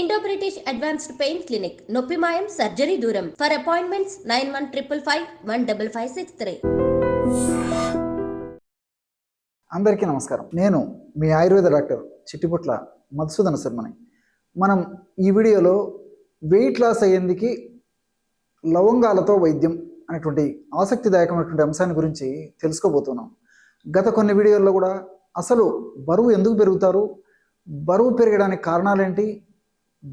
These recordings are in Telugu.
Indo British advanced pain clinic నొప్పి మాయం సర్జరీ దూరం. For appointments 9155515563. అందరికీ నమస్కారం. నేను మీ ఆయుర్వేద డాక్టర్ చిట్టిపుట్ల మధుసూదన శర్మని. మనం ఈ వీడియోలో వెయిట్ లాస్ అయ్యేందుకు లవంగాలతో వైద్యం అనేటువంటి ఆసక్తిదాయకమైనటువంటి అంశాన్ని గురించి తెలుసుకోబోతున్నాం. గత కొన్ని వీడియోల్లో కూడా అసలు బరువు ఎందుకు పెరుగుతారు, బరువు పెరగడానికి కారణాలేంటి,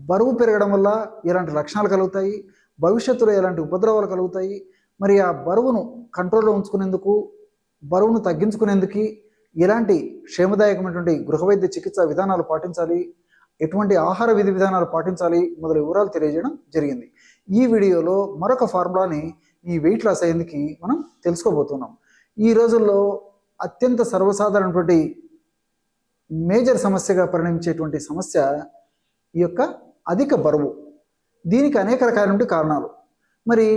బరువు పెరగడం వల్ల ఎలాంటి లక్షణాలు కలుగుతాయి, భవిష్యత్తులో ఎలాంటి ఉపద్రవాలు కలుగుతాయి, మరి ఆ బరువును కంట్రోల్లో ఉంచుకునేందుకు, బరువును తగ్గించుకునేందుకు ఎలాంటి క్షేమదాయకమైనటువంటి గృహవైద్య చికిత్సా విధానాలు పాటించాలి, ఎటువంటి ఆహార విధి విధానాలు పాటించాలి మొదలు వివరాలు తెలియజేయడం జరిగింది. ఈ వీడియోలో మరొక ఫార్ములాని ఈ వెయిట్ లాస్ అయ్యేందుకు మనం తెలుసుకోబోతున్నాం. ఈ రోజుల్లో అత్యంత సర్వసాధారణటువంటి మేజర్ సమస్యగా పరిణమించేటువంటి సమస్య ఈ యొక్క అధిక బరువు. దీనికి అనేక రకాలైన కారణాలు. మరి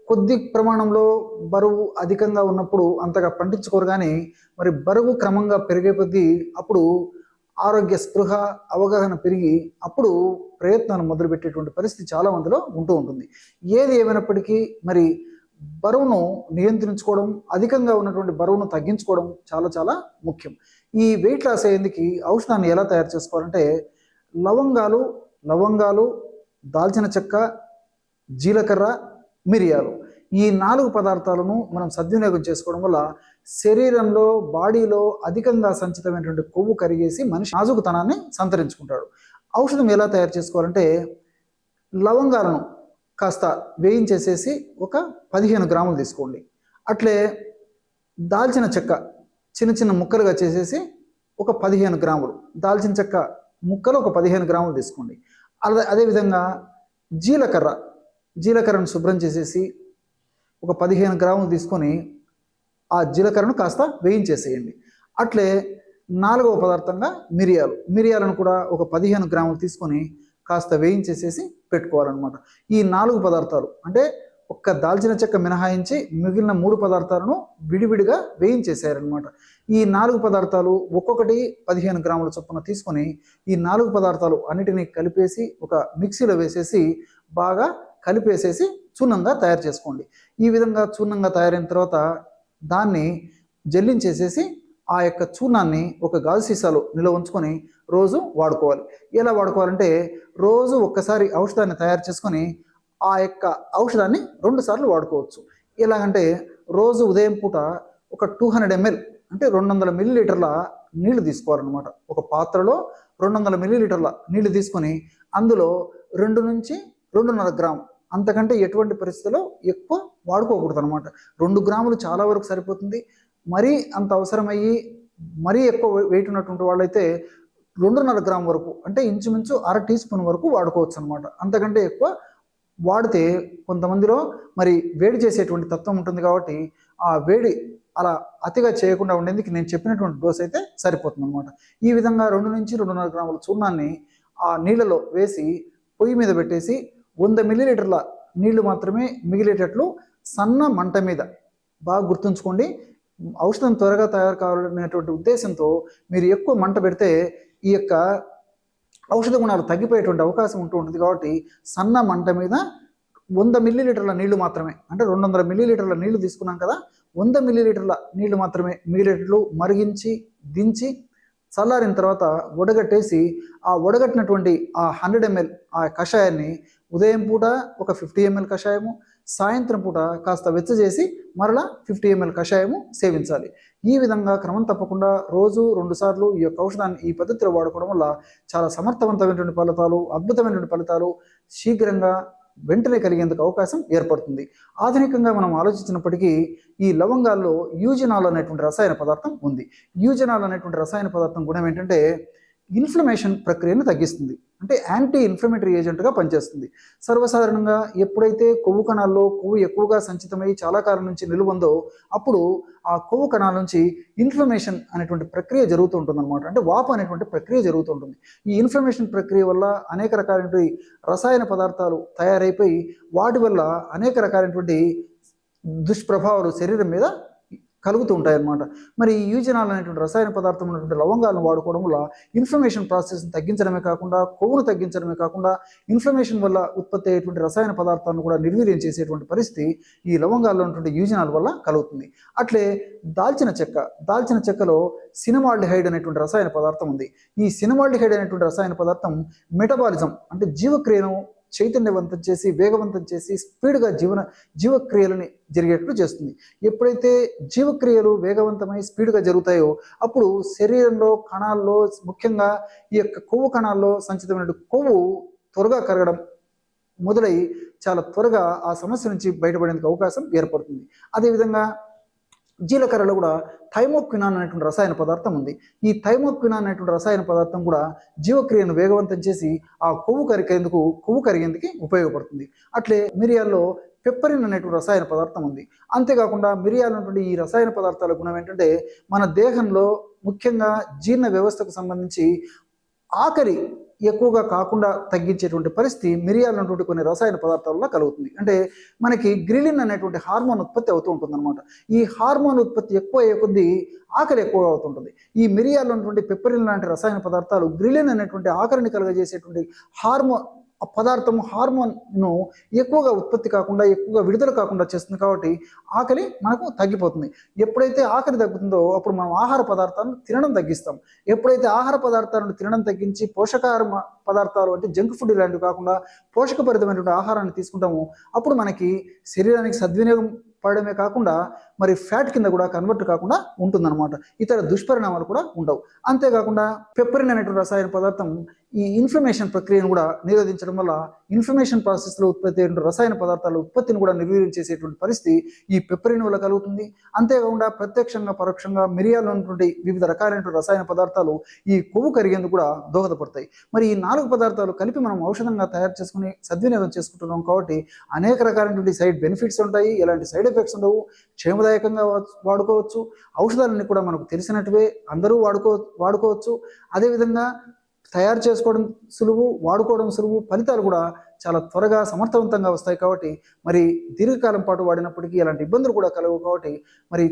కొద్ది ప్రమాణంలో బరువు అధికంగా ఉన్నప్పుడు అంతగా పండించుకోరు, కానీ మరి బరువు క్రమంగా పెరిగే కొద్దీ అప్పుడు ఆరోగ్య స్పృహ అవగాహన పెరిగి అప్పుడు ప్రయత్నాలు మొదలుపెట్టేటువంటి పరిస్థితి చాలా మందిలో ఉంటూ ఉంటుంది. ఏది ఏమైనప్పటికీ మరి బరువును నియంత్రించుకోవడం, అధికంగా ఉన్నటువంటి బరువును తగ్గించుకోవడం చాలా చాలా ముఖ్యం. ఈ వెయిట్ లాస్ అయ్యేందుకు ఔషధాన్ని ఎలా తయారు చేసుకోవాలంటే లవంగాలు, దాల్చిన చెక్క, జీలకర్ర, మిరియాలు, ఈ 4 పదార్థాలను మనం సద్వినియోగం చేసుకోవడం వల్ల శరీరంలో, బాడీలో అధికంగా సంచితమైనటువంటి కొవ్వు కరిగేసి మనిషి నాజుకుతనాన్ని సంతరించుకుంటాడు. ఔషధం ఎలా తయారు చేసుకోవాలంటే లవంగాలను కాస్త వేయించేసేసి ఒక 15 గ్రాములు తీసుకోండి. అట్లే దాల్చిన చెక్క చిన్న చిన్న ముక్కలుగా చేసేసి ఒక 15 గ్రాములు, దాల్చిన చెక్క ముక్కలు ఒక 15 గ్రాములు తీసుకోండి. అదేవిధంగా జీలకర్రను శుభ్రం చేసేసి ఒక 15 గ్రాములు తీసుకొని ఆ జీలకర్రను కాస్త వేయించేసేయండి. అట్లే 4వ పదార్థంగా మిరియాలను కూడా ఒక 15 గ్రాములు తీసుకొని కాస్త వేయించేసేసి పెట్టుకోవాలన్నమాట. ఈ 4 పదార్థాలు అంటే ఒక్క దాల్చిన చెక్క మినహాయించి మిగిలిన 3 పదార్థాలను విడివిడిగా వేయించేసారనమాట. ఈ 4 పదార్థాలు ఒక్కొక్కటి 15 గ్రాముల చొప్పున తీసుకొని ఈ 4 పదార్థాలు అన్నిటినీ కలిపేసి ఒక మిక్సీలో వేసేసి బాగా కలిపేసేసి చూర్ణంగా తయారు చేసుకోండి. ఈ విధంగా చూర్ణంగా తయారైన తర్వాత దాన్ని జల్లించేసేసి ఆ యొక్క చూర్ణాన్ని ఒక గాజు సీసాలో నిల్వ ఉంచుకొని రోజు వాడుకోవాలి. ఎలా వాడుకోవాలంటే రోజు ఒక్కసారి ఔషధాన్ని తయారు చేసుకొని ఆ యొక్క ఔషధాన్ని 2 సార్లు వాడుకోవచ్చు. ఎలాగంటే రోజు ఉదయం పూట ఒక 200 ml అంటే 200 మిల్లీలీటర్ల నీళ్లు తీసుకోవాలన్నమాట. ఒక పాత్రలో 200 మిల్లీలీటర్ల నీళ్లు తీసుకొని అందులో 2 నుంచి 2.5 గ్రాము, అంతకంటే ఎటువంటి పరిస్థితుల్లో ఎక్కువ వాడుకోకూడదు అనమాట. 2 గ్రాములు చాలా వరకు సరిపోతుంది. మరీ అంత అవసరమయ్యి మరీ ఎక్కువ వెయిట్ ఉన్నటువంటి వాళ్ళైతే 2.5 గ్రాము వరకు అంటే ఇంచుమించు 1/2 టీ స్పూన్ వరకు వాడుకోవచ్చు అనమాట. అంతకంటే ఎక్కువ వాడితే కొంతమందిలో మరి వేడి చేసేటువంటి తత్వం ఉంటుంది కాబట్టి ఆ వేడి అలా అతిగా చేయకుండా ఉండేందుకు నేను చెప్పినటువంటి డోస్ అయితే సరిపోతుంది అనమాట. ఈ విధంగా 2 నుంచి 2.5 గ్రాముల చూర్ణాన్ని ఆ నీళ్ళలో వేసి పొయ్యి మీద పెట్టేసి 100 మిల్లీలీటర్ల నీళ్లు మాత్రమే మిగిలేటట్లు సన్న మంట మీద, బాగా గుర్తుంచుకోండి, ఔషధం త్వరగా తయారు కావాలనేటువంటి ఉద్దేశంతో మీరు ఎక్కువ మంట పెడితే ఈ యొక్క ఔషధ గుణాలు తగ్గిపోయేటువంటి అవకాశం ఉంటూ ఉంటుంది. కాబట్టి సన్న మంట మీద 100 మిల్లీలీటర్ల నీళ్లు మాత్రమే, అంటే 200 మిల్లీలీటర్ల నీళ్లు తీసుకున్నాం కదా, 100 మిల్లీలీటర్ల నీళ్లు మాత్రమే మిగిలేటట్లు మరిగించి దించి చల్లారిన తర్వాత వడగట్టేసి ఆ వడగట్టినటువంటి ఆ 100 ml ఆ కషాయాన్ని ఉదయం పూట ఒక 50 ml కషాయము, సాయంత్రం పూట కాస్త వెచ్చజేసి మరలా 50 ml కషాయము సేవించాలి. ఈ విధంగా క్రమం తప్పకుండా రోజు 2 సార్లు ఈ యొక్క ఔషధాన్ని ఈ పద్ధతిలో వాడుకోవడం వల్ల చాలా సమర్థవంతమైనటువంటి ఫలితాలు, అద్భుతమైనటువంటి ఫలితాలు శీఘ్రంగా వెంటనే కలిగేందుకు అవకాశం ఏర్పడుతుంది. ఆధునికంగా మనం ఆలోచించినప్పటికీ ఈ లవంగాల్లో యూజినాల్ అనేటువంటి రసాయన పదార్థం ఉంది. యూజినాల్ అనేటువంటి రసాయన పదార్థం గుణం ఏంటంటే ఇన్ఫ్లమేషన్ ప్రక్రియను తగ్గిస్తుంది, అంటే యాంటీ ఇన్ఫ్లమేటరీ ఏజెంట్గా పనిచేస్తుంది. సర్వసాధారణంగా ఎప్పుడైతే కొవ్వు కణాల్లో కొవ్వు ఎక్కువగా సంచితమై చాలా కాలం నుంచి నిలువందో అప్పుడు ఆ కొవ్వు కణాల నుంచి ఇన్ఫ్లమేషన్ అనేటువంటి ప్రక్రియ జరుగుతూ ఉంటుంది అనమాట. అంటే వాపు అనేటువంటి ప్రక్రియ జరుగుతూ ఉంటుంది. ఈ ఇన్ఫ్లమేషన్ ప్రక్రియ వల్ల అనేక రకాలైనటువంటి రసాయన పదార్థాలు తయారైపోయి వాటి వల్ల అనేక రకాలైనటువంటి దుష్ప్రభావాలు శరీరం మీద కలుగుతూ ఉంటాయి అన్నమాట. మరి ఈ యూజినాల్ అనేటువంటి రసాయన పదార్థం ఉన్నటువంటి లవంగాలను వాడుకోవడం వల్ల ఇన్ఫ్లమేషన్ ప్రాసెస్ని తగ్గించడమే కాకుండా, కొవ్వును తగ్గించడమే కాకుండా, ఇన్ఫ్లమేషన్ వల్ల ఉత్పత్తి అయ్యేటువంటి రసాయన పదార్థాలను కూడా నిర్వీర్యం చేసేటువంటి పరిస్థితి ఈ లవంగాల్లో ఉన్నటువంటి యూజినాల్ వల్ల కలుగుతుంది. అట్లే దాల్చిన చెక్కలో సినమాల్డిహైడ్ అనేటువంటి రసాయన పదార్థం ఉంది. ఈ సినమాల్డిహైడ్ అనేటువంటి రసాయన పదార్థం మెటబాలిజం అంటే జీవక్రియను చైతన్యవంతం చేసి, వేగవంతం చేసి, స్పీడ్గా జీవక్రియలని జరిగేట్లు చేస్తుంది. ఎప్పుడైతే జీవక్రియలు వేగవంతమై స్పీడ్గా జరుగుతాయో అప్పుడు శరీరంలో కణాల్లో, ముఖ్యంగా ఈ యొక్క కొవ్వు కణాల్లో సంచితమైన కొవ్వు త్వరగా కరగడం మొదలై చాలా త్వరగా ఆ సమస్య నుంచి బయటపడేందుకు అవకాశం ఏర్పడుతుంది. అదేవిధంగా జీలకర్రలో కూడా థైమోక్వినాన్ అనేటువంటి రసాయన పదార్థం ఉంది. ఈ థైమోక్వినాన్ అనేటువంటి రసాయన పదార్థం కూడా జీవక్రియను వేగవంతం చేసి ఆ కొవ్వు కరిగేందుకు ఉపయోగపడుతుంది. అట్లే మిరియాల్లో పెప్పరిన్ అనేటువంటి రసాయన పదార్థం ఉంది. అంతేకాకుండా మిరియాలు ఉన్నటువంటి ఈ రసాయన పదార్థాల గుణం ఏంటంటే మన దేహంలో ముఖ్యంగా జీర్ణ వ్యవస్థకు సంబంధించి ఆకలి ఎక్కువగా కాకుండా తగ్గించేటువంటి పరిస్థితి మిరియాలు ఉన్నటువంటి కొన్ని రసాయన పదార్థాల వల్ల కలుగుతుంది. అంటే మనకి గ్రిలిన్ అనేటువంటి హార్మోన్ ఉత్పత్తి అవుతూ ఉంటుంది అనమాట. ఈ హార్మోన్ ఉత్పత్తి ఎక్కువ అయ్యే కొద్దీ ఆకలి ఎక్కువగా అవుతుంటుంది. ఈ మిరియాలు ఉన్నటువంటి పెప్పరిన్ లాంటి రసాయన పదార్థాలు గ్రిలిన్ అనేటువంటి ఆకలిని కలుగజేసేటువంటి హార్మోన్ను ఎక్కువగా ఉత్పత్తి కాకుండా, ఎక్కువగా విడుదల కాకుండా చేస్తుంది. కాబట్టి ఆకలి మనకు తగ్గిపోతుంది. ఎప్పుడైతే ఆకలి తగ్గుతుందో అప్పుడు మనం ఆహార పదార్థాలను తినడం తగ్గిస్తాం. ఎప్పుడైతే ఆహార పదార్థాలను తినడం తగ్గించి పోషకాహార పదార్థాలు అంటే జంక్ ఫుడ్ ఇలాంటివి కాకుండా పోషకభరితమైనటువంటి ఆహారాన్ని తీసుకుంటాము అప్పుడు మనకి శరీరానికి సద్వినియోగం పడమే కాకుండా మరి ఫ్యాట్ కింద కూడా కన్వర్ట్ కాకుండా ఉంటుందన్నమాట. ఇతర దుష్పరిణామాలు కూడా ఉండవు. అంతేకాకుండా పెప్పరిన్ అనేటువంటి రసాయన పదార్థం ఈ ఇన్ఫ్లమేషన్ ప్రక్రియను కూడా నిరోధించడం వల్ల ఇన్ఫ్లమేషన్ ప్రాసెస్లో ఉత్పత్తి అయిన రసాయన పదార్థాల ఉత్పత్తిని కూడా నిర్వీర్యం చేసేటువంటి పరిస్థితి ఈ పెప్పరిన్ వల్ల కలుగుతుంది. అంతేకాకుండా ప్రత్యక్షంగా పరోక్షంగా మిరియాలు ఉన్నటువంటి వివిధ రకాలైన రసాయన పదార్థాలు ఈ కొవ్వు కరిగేందుకు కూడా దోహదపడతాయి. మరి ఈ 4 పదార్థాలు కలిపి మనం ఔషధంగా తయారు చేసుకుని సద్వినియోగం చేసుకుంటున్నాం కాబట్టి అనేక రకాలైనటువంటి సైడ్ బెనిఫిట్స్ ఉంటాయి. ఎలాంటి సైడ్ ఎఫెక్ట్స్ ఉండవు. క్షేమదాయకంగా వాడుకోవచ్చు. ఔషధాలన్నీ కూడా మనకు తెలిసినట్టువే అందరూ వాడుకోవచ్చు. అదేవిధంగా తయారు చేసుకోవడం సులువు, వాడుకోవడం సులువు, ఫలితాలు కూడా చాలా త్వరగా సమర్థవంతంగా వస్తాయి. కాబట్టి మరి దీర్ఘకాలం పాటు వాడినప్పటికీ ఎలాంటి ఇబ్బందులు కూడా కలవు. కాబట్టి మరి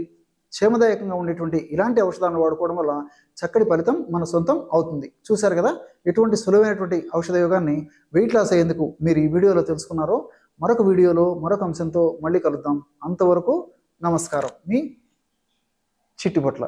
క్షేమదాయకంగా ఉండేటువంటి ఇలాంటి ఔషధాలను వాడుకోవడం వల్ల చక్కటి ఫలితం మన సొంతం అవుతుంది. చూశారు కదా ఎటువంటి సులువైనటువంటి ఔషధ యోగాన్ని వెయిట్ లాస్ అయ్యేందుకు మీరు ఈ వీడియోలో తెలుసుకున్నారో. మరొక వీడియోలో మరొక అంశంతో మళ్ళీ కలుద్దాం. అంతవరకు నమస్కారం. మీ చిట్టిబొట్ల.